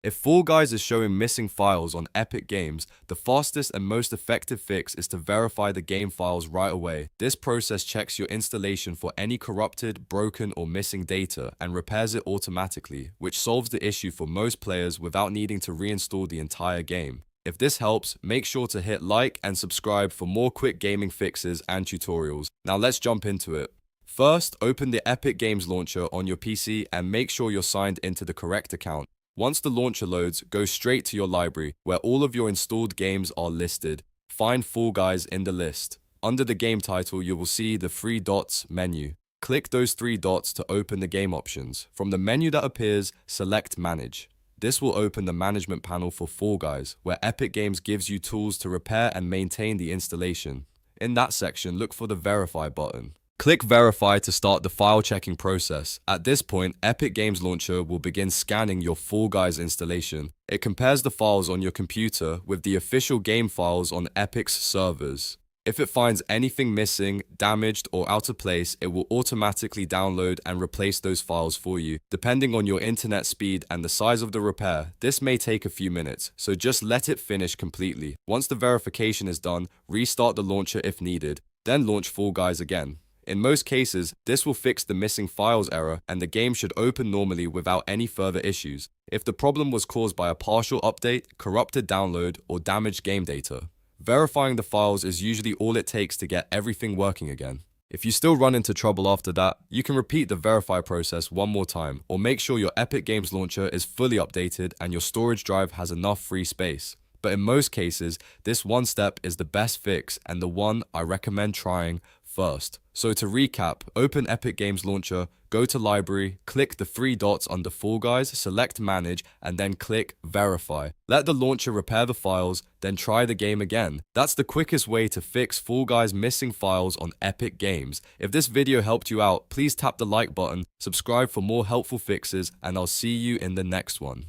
If Fall Guys is showing missing files on Epic Games, the fastest and most effective fix is to verify the game files right away. This process checks your installation for any corrupted, broken, or missing data and repairs it automatically, which solves the issue for most players without needing to reinstall the entire game. If this helps, make sure to hit like and subscribe for more quick gaming fixes and tutorials. Now let's jump into it. First, open the Epic Games launcher on your PC and make sure you're signed into the correct account. Once the launcher loads, go straight to your library, where all of your installed games are listed. Find Fall Guys in the list. Under the game title, you will see the three dots menu. Click those three dots to open the game options. From the menu that appears, select Manage. This will open the management panel for Fall Guys, where Epic Games gives you tools to repair and maintain the installation. In that section, look for the Verify button. Click Verify to start the file checking process. At this point, Epic Games Launcher will begin scanning your Fall Guys installation. It compares the files on your computer with the official game files on Epic's servers. If it finds anything missing, damaged, or out of place, it will automatically download and replace those files for you. Depending on your internet speed and the size of the repair, this may take a few minutes, so just let it finish completely. Once the verification is done, restart the launcher if needed, then launch Fall Guys again. In most cases, this will fix the missing files error and the game should open normally without any further issues. If the problem was caused by a partial update, corrupted download, or damaged game data, verifying the files is usually all it takes to get everything working again. If you still run into trouble after that, you can repeat the verify process one more time, or make sure your Epic Games Launcher is fully updated and your storage drive has enough free space. But in most cases, this one step is the best fix and the one I recommend trying first. So to recap, open Epic Games Launcher, go to Library, click the three dots under Fall Guys, select Manage, and then click Verify. Let the launcher repair the files, then try the game again. That's the quickest way to fix Fall Guys' missing files on Epic Games. If this video helped you out, please tap the like button, subscribe for more helpful fixes, and I'll see you in the next one.